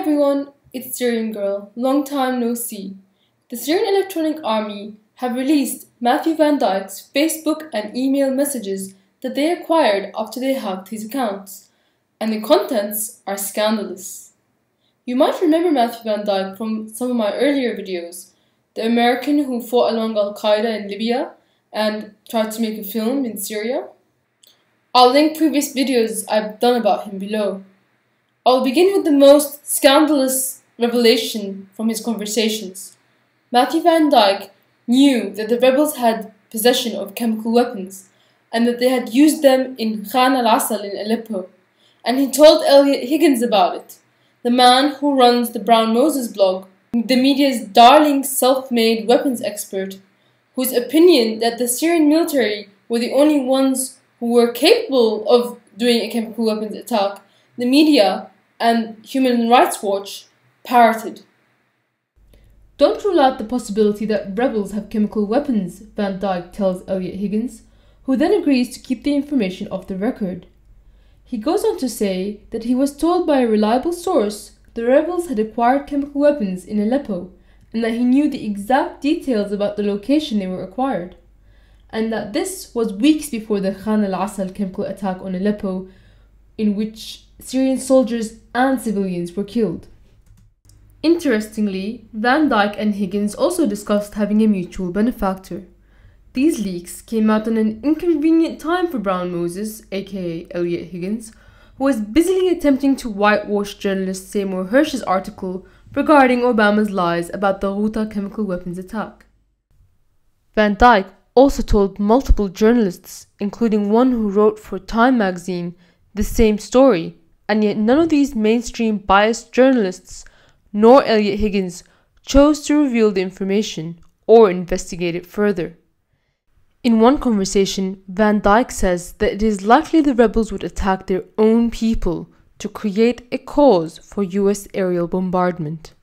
everyone, it's Syrian Girl, long time no see. The Syrian Electronic Army have released Matthew Van Dijk's Facebook and email messages that they acquired after they hacked his accounts, and the contents are scandalous. You might remember Matthew Van Dijk from some of my earlier videos, the American who fought along Al-Qaeda in Libya and tried to make a film in Syria. I'll link previous videos I've done about him below. I'll begin with the most scandalous revelation from his conversations. Matthew Van Dijk knew that the rebels had possession of chemical weapons and that they had used them in Khan al-Assal in Aleppo, and he told Elliot Higgins about it, the man who runs the Brown Moses blog, the media's darling self-made weapons expert, whose opinion that the Syrian military were the only ones who were capable of doing a chemical weapons attack, the media and Human Rights Watch parroted. Don't rule out the possibility that rebels have chemical weapons, Van Dijk tells Elliot Higgins, who then agrees to keep the information off the record. He goes on to say that he was told by a reliable source the rebels had acquired chemical weapons in Aleppo and that he knew the exact details about the location they were acquired, and that this was weeks before the Khan al-Assal chemical attack on Aleppo, in which Syrian soldiers and civilians were killed. Interestingly, Van Dijk and Higgins also discussed having a mutual benefactor. These leaks came out in an inconvenient time for Brown Moses, aka Elliot Higgins, who was busily attempting to whitewash journalist Seymour Hersh's article regarding Obama's lies about the Ghouta chemical weapons attack. Van Dijk also told multiple journalists, including one who wrote for Time magazine, the same story, and yet none of these mainstream biased journalists, nor Elliot Higgins, chose to reveal the information or investigate it further. In one conversation, Van Dijk says that it is likely the rebels would attack their own people to create a cause for US aerial bombardment.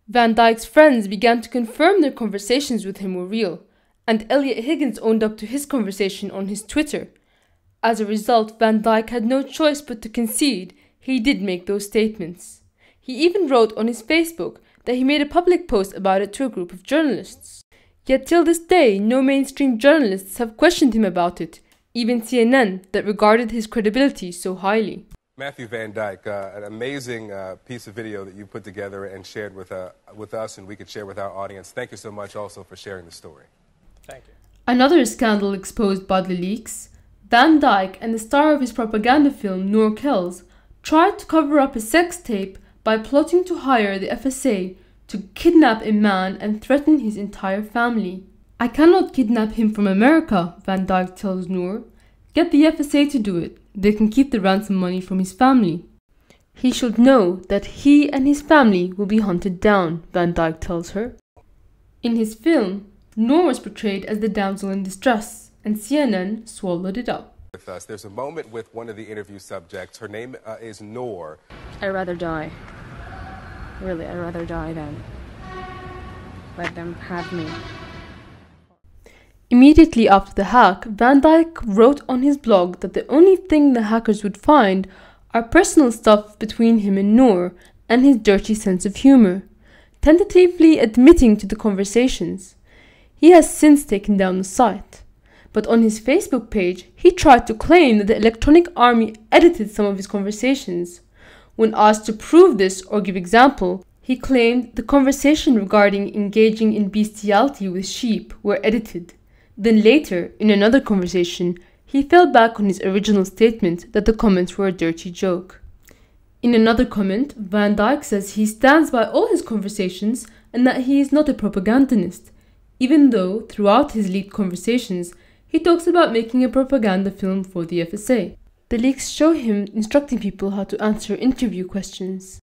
Van Dijk's friends began to confirm their conversations with him were real, and Elliot Higgins owned up to his conversation on his Twitter. As a result, Van Dijk had no choice but to concede he did make those statements. He even wrote on his Facebook that he made a public post about it to a group of journalists. Yet till this day, no mainstream journalists have questioned him about it, even CNN, that regarded his credibility so highly. Matthew Van Dijk, an amazing piece of video that you put together and shared with us, and we could share with our audience. Thank you so much also for sharing the story. Thank you. Another scandal exposed by the leaks, Van Dijk and the star of his propaganda film, Noor Kells, tried to cover up a sex tape by plotting to hire the FSA to kidnap a man and threaten his entire family. "I cannot kidnap him from America," Van Dijk tells Noor. "Get the FSA to do it. They can keep the ransom money from his family." "He should know that he and his family will be hunted down," Van Dijk tells her. In his film, Noor was portrayed as the damsel in distress, and CNN swallowed it up. With us, there's a moment with one of the interview subjects. Her name is Noor. I'd rather die. Really, I'd rather die than let them have me. Immediately after the hack, Van Dijk wrote on his blog that the only thing the hackers would find are personal stuff between him and Noor and his dirty sense of humor, tentatively admitting to the conversations. He has since taken down the site. But on his Facebook page, he tried to claim that the Electronic Army edited some of his conversations. When asked to prove this or give example, he claimed the conversation regarding engaging in bestiality with sheep were edited. Then later, in another conversation, he fell back on his original statement that the comments were a dirty joke. In another comment, Van Dijk says he stands by all his conversations and that he is not a propagandist, even though throughout his leaked conversations, he talks about making a propaganda film for the FSA. The leaks show him instructing people how to answer interview questions.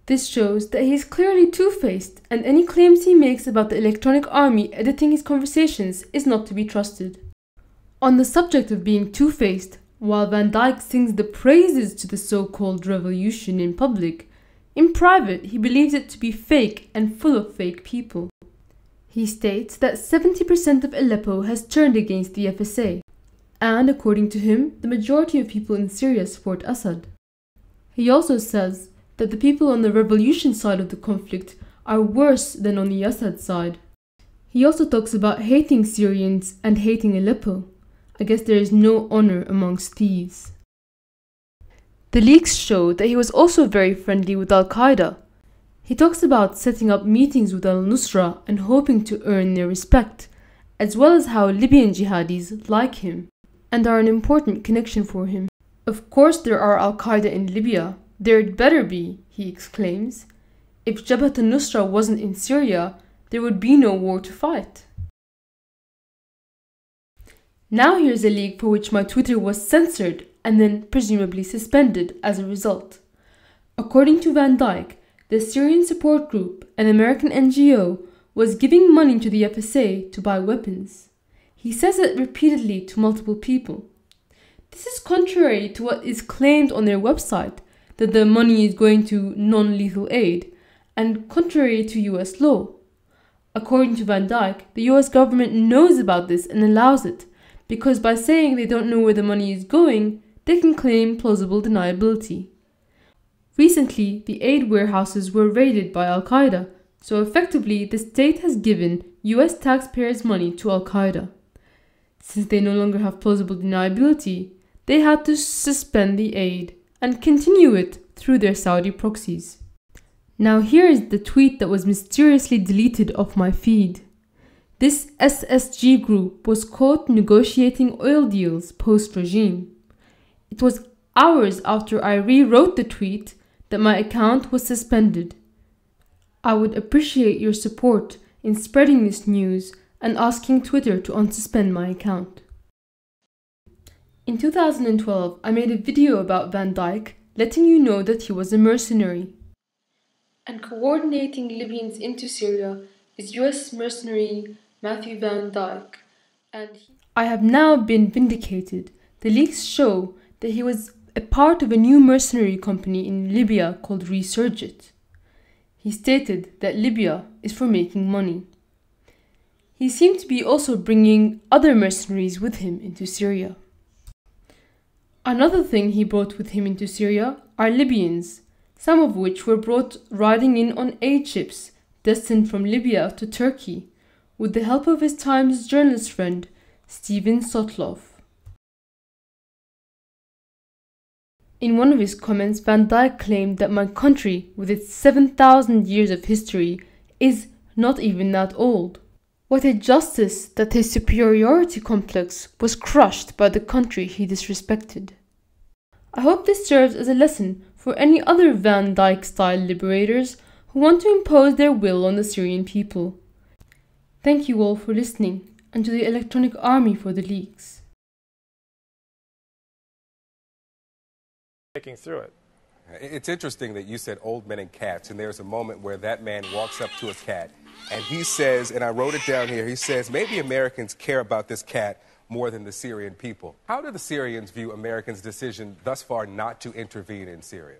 This shows that he is clearly two-faced, and any claims he makes about the Electronic Army editing his conversations is not to be trusted. On the subject of being two-faced, while Van Dijk sings the praises to the so-called revolution in public, in private he believes it to be fake and full of fake people. He states that 70% of Aleppo has turned against the FSA, and according to him, the majority of people in Syria support Assad. He also says that the people on the revolution side of the conflict are worse than on the Assad side. He also talks about hating Syrians and hating Aleppo. I guess there is no honor amongst thieves. The leaks show that he was also very friendly with Al-Qaeda. He talks about setting up meetings with al-Nusra and hoping to earn their respect, as well as how Libyan jihadis like him and are an important connection for him. Of course there are Al-Qaeda in Libya. There'd better be, he exclaims. If Jabhat al-Nusra wasn't in Syria, there would be no war to fight. Now here's a leak for which my Twitter was censored and then presumably suspended as a result. According to Van Dyke, the Syrian Support Group, an American NGO, was giving money to the FSA to buy weapons. He says it repeatedly to multiple people. This is contrary to what is claimed on their website, that the money is going to non-lethal aid, and contrary to US law. According to Van Dyke, the US government knows about this and allows it, because by saying they don't know where the money is going, they can claim plausible deniability. Recently, the aid warehouses were raided by Al-Qaeda, so effectively the state has given US taxpayers' money to Al-Qaeda. Since they no longer have plausible deniability, they had to suspend the aid and continue it through their Saudi proxies. Now here is the tweet that was mysteriously deleted off my feed. This SSG group was caught negotiating oil deals post-regime. It was hours after I rewrote the tweet that my account was suspended. I would appreciate your support in spreading this news and asking Twitter to unsuspend my account. In 2012, I made a video about Van Dyke, letting you know that he was a mercenary. And coordinating Libyans into Syria is US mercenary Matthew Van Dyke. I have now been vindicated. The leaks show that he was a part of a new mercenary company in Libya called Resurgit. He stated that Libya is for making money. He seemed to be also bringing other mercenaries with him into Syria. Another thing he brought with him into Syria are Libyans, some of which were brought riding in on aid ships destined from Libya to Turkey, with the help of his Times journalist friend, Steven Sotloff. In one of his comments, Van Dyke claimed that my country, with its 7,000 years of history, is not even that old. What a justice that his superiority complex was crushed by the country he disrespected. I hope this serves as a lesson for any other Van Dyke-style liberators who want to impose their will on the Syrian people. Thank you all for listening, and to the Electronic Army for the leaks. Taking through it. It's interesting that you said old men and cats, and there's a moment where that man walks up to a cat, and he says, and I wrote it down here, he says, maybe Americans care about this cat more than the Syrian people. How do the Syrians view Americans' decision thus far not to intervene in Syria?